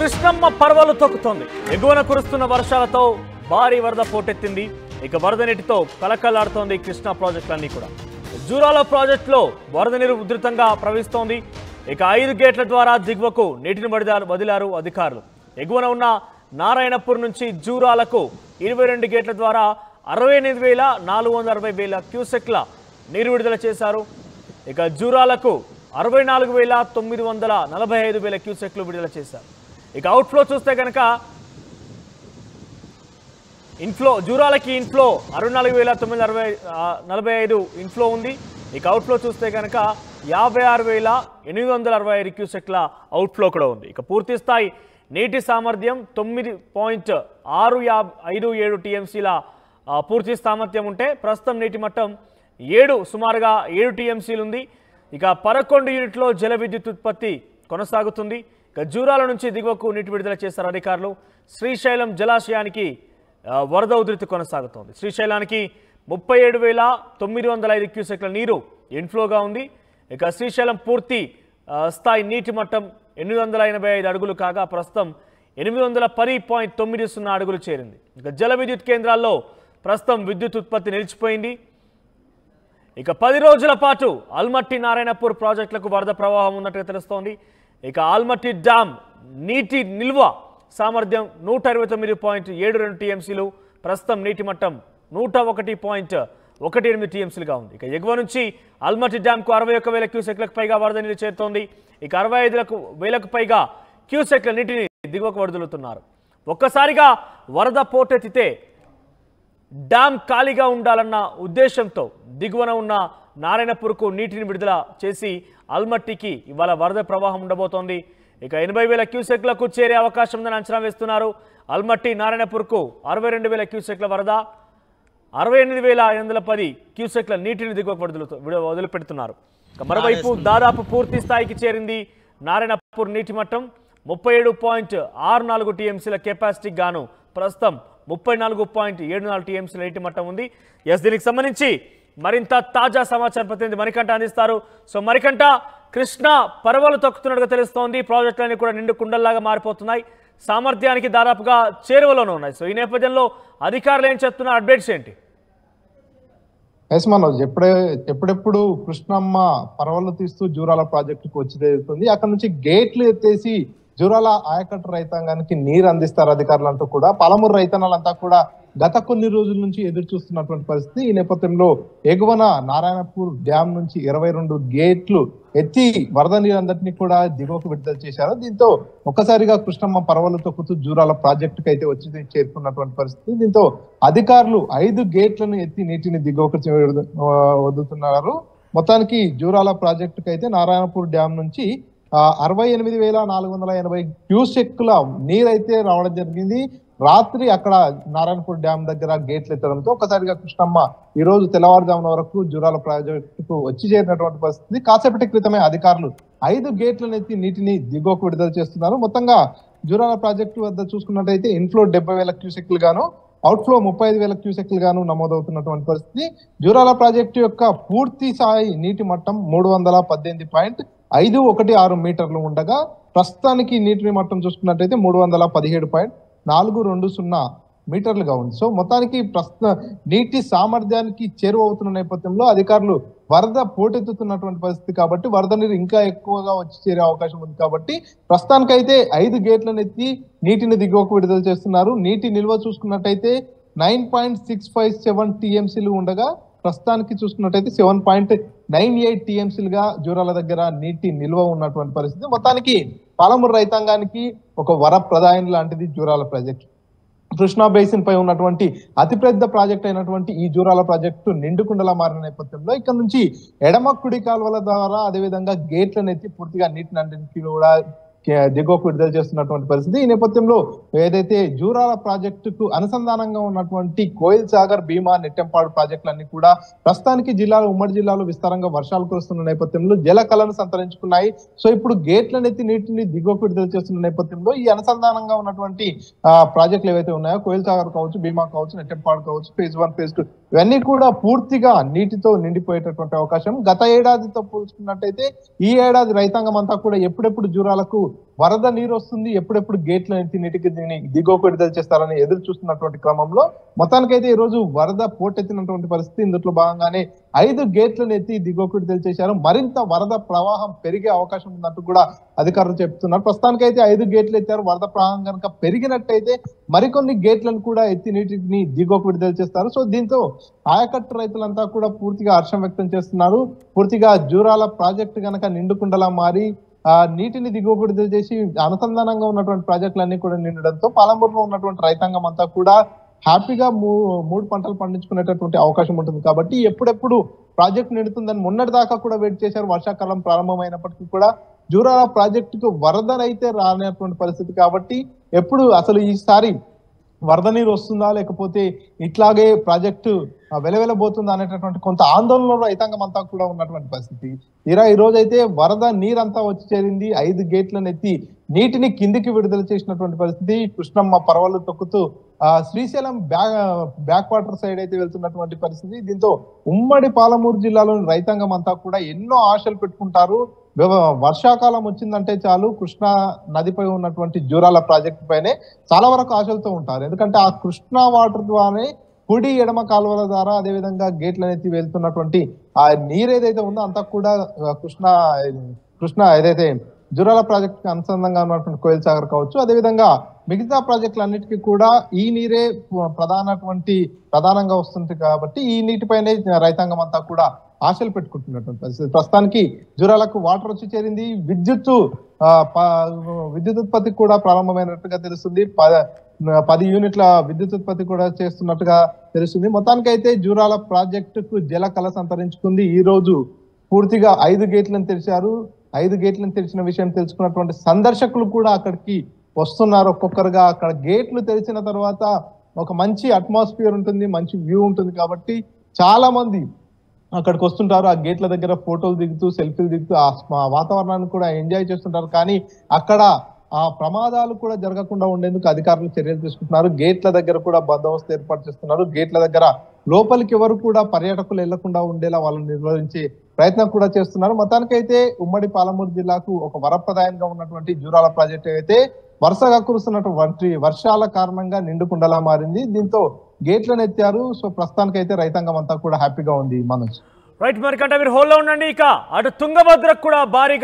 కృష్ణమ్మ పర్వాలు తొక్కుతోంది. ఎగువన కురుస్తున్న వర్షాలతో భారీ వరద పోటెత్తింది. ఇక వరద నీటితో కలకలాడుతోంది కృష్ణా ప్రాజెక్టులన్నీ కూడా. జూరాల ప్రాజెక్టులో వరద నీరు ఉధృతంగా ప్రవహిస్తోంది. ఇక 5 గేట్ల ద్వారా దిగువకు నీటిని వదిలారు అధికారులు. ఎగువన ఉన్న నారాయణపూర్ నుంచి జూరాలకు 22 గేట్ల ద్వారా 68,460 క్యూసెక్ల నీరు విడుదల చేశారు. ఇక జూరాలకు 64,945 క్యూసెక్లు విడుదల చేశారు. ఇక అవుట్ఫ్లో చూస్తే కనుక జూరాలకి ఇన్ఫ్లో 64,945 ఇన్ఫ్లో ఉంది. ఇక అవుట్ఫ్లో చూస్తే కనుక 56,865 క్యూసెక్ల అవుట్ఫ్లో కూడా ఉంది. ఇక పూర్తి స్థాయి నీటి సామర్థ్యం 9.657 టీఎంసీల పూర్తి సామర్థ్యం ఉంటే ప్రస్తుతం నీటి మట్టం సుమారుగా 7 టీఎంసీలు ఉంది. ఇక 11 యూనిట్లో జల విద్యుత్ ఉత్పత్తి కొనసాగుతుంది. ఇక జూరాల నుంచి దిగువకు నీటి విడుదల చేశారు అధికారులు. శ్రీశైలం జలాశయానికి వరద ఉధృతి కొనసాగుతోంది. శ్రీశైలానికి 37,905 క్యూసెక్ల నీరు ఇన్ఫ్లోగా ఉంది. ఇక శ్రీశైలం పూర్తి స్థాయి నీటి మట్టం 885 అడుగులు కాగా ప్రస్తుతం 810.90 అడుగులు చేరింది. ఇక జల విద్యుత్ కేంద్రాల్లో ప్రస్తుతం విద్యుత్ ఉత్పత్తి నిలిచిపోయింది. ఇక 10 రోజుల పాటు ఆల్మట్టి నారాయణపూర్ ప్రాజెక్టులకు వరద ప్రవాహం ఉన్నట్టుగా తెలుస్తోంది. ఇక ఆల్మట్టి డ్యామ్ నీటి నిల్వ సామర్థ్యం 129.72 టీఎంసీలు, ప్రస్తుతం నీటి మట్టం 101.18 టీఎంసీలుగా ఉంది. ఇక ఎగువ నుంచి ఆల్మట్టి డ్యామ్కు 61,000 క్యూసెక్లకు పైగా వరద నీరు చేరుతోంది. ఇక 65,000 పైగా క్యూసెక్ల నీటిని దిగువకు వదులుతున్నారు. ఒక్కసారిగా వరద పోటెత్తితే డ్యామ్ ఖాళీగా ఉండాలన్న ఉద్దేశంతో దిగువన ఉన్న నారాయణపూర్కు నీటిని విడుదల చేసి ఆల్మట్టికి ఇవాళ వరద ప్రవాహం ఉండబోతోంది. ఇక 80,000 క్యూసెక్లకు చేరే అవకాశం ఉందని అంచనా వేస్తున్నారు. ఆల్మట్టి నారాయణపూర్కు 62,000 క్యూసెక్ల వరద, 68,810 క్యూసెక్ల నీటిని దిగువకు వదిలిపెడుతున్నారు. మరోవైపు దాదాపు పూర్తి స్థాయికి చేరింది నారాయణపూర్ నీటి మట్టం. 37.64 టీఎంసీల కెపాసిటీకి గాను ప్రస్తుతం 34.74 టీఎంసీల నీటి మట్టం ఉంది. దీనికి సంబంధించి మరింత తాజా సమాచారం ప్రతినిధి మణికంఠ అందిస్తారు. సో మణికంఠ, కృష్ణ పర్వాలు తొక్కుతున్నట్టుగా తెలుస్తోంది. ప్రాజెక్టులన్నీ కూడా నిండు కుండల్లాగా మారిపోతున్నాయి. సామర్థ్యానికి దాదాపుగా చేరువలోనే ఉన్నాయి. సో ఈ నేపథ్యంలో అధికారులు ఏం చెప్తున్నారు, అప్డేట్స్ ఏంటి? మనోజ్, ఎప్పుడెప్పుడు కృష్ణమ్మ పర్వాలు తీస్తూ జూరాల ప్రాజెక్టుకు వచ్చి తెలుస్తుంది. అక్కడ నుంచి గేట్లు ఎత్తేసి జూరాల ఆయకట్టు రైతాంగానికి నీరు అందిస్తారు అధికారులు అంటూ కూడా పాలమూరు రైతన్నలంతా కూడా గత కొన్ని రోజుల నుంచి ఎదురు చూస్తున్నటువంటి పరిస్థితి. ఈ నేపథ్యంలో ఎగువన నారాయణపూర్ డ్యామ్ నుంచి 22 గేట్లు ఎత్తి వరద నీరందరినీ కూడా దిగువకు విడుదల చేశారు. దీంతో ఒక్కసారిగా కృష్ణమ్మ పర్వాలు తొక్కుతూ జూరాల ప్రాజెక్టుకు అయితే వచ్చి చేరుకున్నటువంటి పరిస్థితి. దీంతో అధికారులు 5 గేట్లను ఎత్తి నీటిని దిగువకు వదులుతున్నారు. మొత్తానికి జూరాల ప్రాజెక్టుకు అయితే నారాయణపూర్ డ్యామ్ నుంచి 68,480 క్యూసెక్ల నీరైతే రావడం జరిగింది. రాత్రి అక్కడ నారాయణపూర్ డ్యామ్ దగ్గర గేట్లు ఎత్తడంతో ఒకసారిగా కృష్ణమ్మ ఈ రోజు తెల్లవారుజామున వరకు జూరాల ప్రాజెక్టుకు వచ్చి చేరినటువంటి పరిస్థితి. కాసేపటి క్రితమే అధికారులు 5 గేట్లను ఎత్తి నీటిని దిగువకు విడుదల చేస్తున్నారు. మొత్తంగా జూరాల ప్రాజెక్టు వద్ద చూసుకున్నట్టయితే ఇన్ఫ్లో 70,000 క్యూసెక్లు గాను, అవుట్ఫ్లో 35,000 క్యూసెక్లు గాను నమోదవుతున్నటువంటి పరిస్థితి. జూరాల ప్రాజెక్టు యొక్క పూర్తి స్థాయి నీటి మట్టం 318.516 మీటర్లు ఉండగా ప్రస్తుతానికి నీటి మట్టం చూసుకున్నట్టయితే 317.420 మీటర్లుగా ఉంది. సో మొత్తానికి ప్రస్తుత నీటి సామర్థ్యానికి చేరువవుతున్న నేపథ్యంలో అధికారులు వరద పోటెత్తుతున్నటువంటి పరిస్థితి కాబట్టి వరద నీరు ఇంకా ఎక్కువగా వచ్చి చేరే అవకాశం ఉంది కాబట్టి ప్రస్తుతానికైతే 5 గేట్లను ఎత్తి నీటిని దిగువకు విడుదల చేస్తున్నారు. నీటి నిల్వ చూసుకున్నట్టయితే 9.657 టీఎంసీలు ఉండగా ప్రస్తుతానికి చూసుకున్నట్టయితే 7.98 టీఎంసీలుగా జూరాల దగ్గర నీటి నిల్వ ఉన్నటువంటి పరిస్థితి. మొత్తానికి పాలమూరు రైతాంగానికి ఒక వరప్రదాయం లాంటిది జూరాల ప్రాజెక్టు. కృష్ణా బేసిన్ పై ఉన్నటువంటి అతిపెద్ద ప్రాజెక్ట్ అయినటువంటి ఈ జూరాల ప్రాజెక్టు నిండుకుండలా మారిన నేపథ్యంలో ఇక్కడ నుంచి ఎడమ కుడి కాలువల ద్వారా అదేవిధంగా గేట్లను ఎత్తి పూర్తిగా నీటిని అన్నింటినీ కూడా దిగువకు విడుదల చేస్తున్నటువంటి పరిస్థితి. ఈ నేపథ్యంలో ఏదైతే జూరాల ప్రాజెక్టుకు అనుసంధానంగా ఉన్నటువంటి కోయిల్ సాగర్, భీమా, నెట్టెంపాడు ప్రాజెక్టులన్నీ కూడా ప్రస్తుతానికి ఉమ్మడి జిల్లాలో విస్తారంగా వర్షాలు కురుస్తున్న నేపథ్యంలో జల కళను సంతరించుకున్నాయి. సో ఇప్పుడు గేట్లను ఎత్తి నీటిని దిగువకు విడుదల చేస్తున్న నేపథ్యంలో ఈ అనుసంధానంగా ఉన్నటువంటి ప్రాజెక్టులు ఏవైతే ఉన్నాయో కోయిల్ సాగర్ కావచ్చు, భీమా కావచ్చు, నెట్టెంపాడు కావచ్చు, phase 1, phase 2 ఇవన్నీ కూడా పూర్తిగా నీటితో నిండిపోయేటటువంటి అవకాశం. గత ఏడాదితో పోల్చుకున్నట్టయితే ఈ ఏడాది రైతాంగం అంతా కూడా ఎప్పుడెప్పుడు జూరాలకు వరద నీరు వస్తుంది, ఎప్పుడెప్పుడు గేట్లను ఎత్తి నీటికి దిగువకు విడుదల చేస్తారని ఎదురు చూస్తున్నటువంటి క్రమంలో మొత్తానికైతే ఈ రోజు వరద పోటెత్తినటువంటి పరిస్థితి. ఇందులో భాగంగానే 5 గేట్లను ఎత్తి దిగువకు విడుదల చేశారు. మరింత వరద ప్రవాహం పెరిగే అవకాశం ఉందంటూ కూడా అధికారులు చెప్తున్నారు. ప్రస్తుతానికైతే 5 గేట్లు ఎత్తారు. వరద ప్రవాహం కనుక పెరిగినట్టయితే మరికొన్ని గేట్లను కూడా ఎత్తి నీటిని దిగువకు విడుదల చేస్తారు. సో దీంతో ఆయకట్టు రైతులంతా కూడా పూర్తిగా హర్షం వ్యక్తం చేస్తున్నారు. పూర్తిగా జూరాల ప్రాజెక్టు కనుక నిండుకుండలా మారి నీటిని దిగువకు విడుదల చేసి అనుసంధానంగా ఉన్నటువంటి ప్రాజెక్టులన్నీ కూడా నిండడంతో పాలమూరులో ఉన్నటువంటి రైతాంగం అంతా కూడా హ్యాపీగా 3 పంటలు పండించుకునేటటువంటి అవకాశం ఉంటుంది. కాబట్టి ఎప్పుడెప్పుడు ప్రాజెక్ట్ నిండుతుందని మొన్నటి దాకా కూడా వెయిట్ చేశారు. వర్షాకాలం ప్రారంభమైనప్పటికీ కూడా జూరాల ప్రాజెక్టుకు వరదనైతే రానటువంటి పరిస్థితి. కాబట్టి ఎప్పుడు అసలు ఈసారి వరద నీరు వస్తుందా లేకపోతే ఇట్లాగే ప్రాజెక్టు వెలవెలబోతుందా అనేటటువంటి కొంత ఆందోళనలో రైతాంగం అంతా కూడా ఉన్నటువంటి పరిస్థితి. ఈ రోజు అయితే వరద నీరంతా వచ్చి చేరింది. 5 గేట్లను ఎత్తి నీటిని కిందికి విడుదల చేసినటువంటి పరిస్థితి. కృష్ణమ్మ పర్వాలు తొక్కుతూ శ్రీశైలం బ్యాక్ వాటర్ సైడ్ అయితే వెళ్తున్నటువంటి పరిస్థితి. దీంతో ఉమ్మడి పాలమూరు జిల్లాలోని రైతాంగం అంతా కూడా ఎన్నో ఆశలు పెట్టుకుంటారు. వర్షాకాలం వచ్చిందంటే చాలు కృష్ణా నదిపై ఉన్నటువంటి జూరాల ప్రాజెక్టు పైనే చాలా వరకు ఆశలతో ఉంటారు. ఎందుకంటే ఆ కృష్ణా వాటర్ ద్వారానే కుడి ఎడమ కాలువల ద్వారా అదేవిధంగా గేట్లను ఎత్తి వెళ్తున్నటువంటి ఆ నీరు ఏదైతే ఉందో అంతా కూడా కృష్ణ ఏదైతే జూరాల ప్రాజెక్టు అనుసంధానంగా ఉన్నటువంటి కోయిల్ సాగర్ కావచ్చు, అదేవిధంగా మిగతా ప్రాజెక్టులన్నిటికీ కూడా ఈ నీరే ప్రధానంగా వస్తుంది. కాబట్టి ఈ నీటిపైనే రైతాంగం అంతా కూడా ఆశలు పెట్టుకుంటున్నటువంటి పరిస్థితి. ప్రస్తుతానికి జూరాలకు వాటర్ వచ్చి చేరింది. విద్యుత్ ఉత్పత్తి కూడా ప్రారంభమైనట్టుగా తెలుస్తుంది. 10 యూనిట్ల విద్యుత్ ఉత్పత్తి కూడా చేస్తున్నట్టుగా తెలుస్తుంది. మొత్తానికి అయితే జూరాల ప్రాజెక్టుకు జల కలస అంతరించుకుంది. ఈ రోజు పూర్తిగా 5 గేట్లను తెరిచారు. 5 గేట్లను తెరిచిన విషయం తెలుసుకున్నటువంటి సందర్శకులు కూడా అక్కడికి వస్తున్నారు ఒక్కొక్కరుగా. అక్కడ గేట్లు తెరిచిన తర్వాత ఒక మంచి అట్మాస్ఫియర్ ఉంటుంది, మంచి వ్యూ ఉంటుంది. కాబట్టి చాలా మంది అక్కడికి వస్తుంటారు. ఆ గేట్ల దగ్గర ఫోటోలు దిగుతూ సెల్ఫీలు దిగుతూ ఆ వాతావరణాన్ని కూడా ఎంజాయ్ చేస్తుంటారు. కానీ అక్కడ ఆ ప్రమాదాలు కూడా జరగకుండా ఉండేందుకు అధికారులు చర్యలు తీసుకుంటున్నారు. గేట్ల దగ్గర కూడా బందోబస్తు ఏర్పాటు చేస్తున్నారు. గేట్ల దగ్గర లోపలికి ఎవరు కూడా పర్యాటకులు వెళ్లకుండా ఉండేలా వాళ్ళని నిర్వహించే ప్రయత్నం కూడా చేస్తున్నారు. మొత్తానికైతే ఉమ్మడి పాలమూరు జిల్లాకు ఒక వరప్రదాయంగా ఉన్నటువంటి జూరాల ప్రాజెక్టు అయితే వరుసగా కురుస్తున్నటువంటి వర్షాల కారణంగా నిండుకుండలా మారింది. దీంతో గేట్లను ఎత్తారు. సో ప్రస్తుతానికైతే రైతాంగం అంతా కూడా హ్యాపీగా ఉంది. మనోజ్ రైట్, మరికంటే మీరు హోల్లో ఉండండి. ఇక అటు తుంగభద్రకు కూడా భారీగా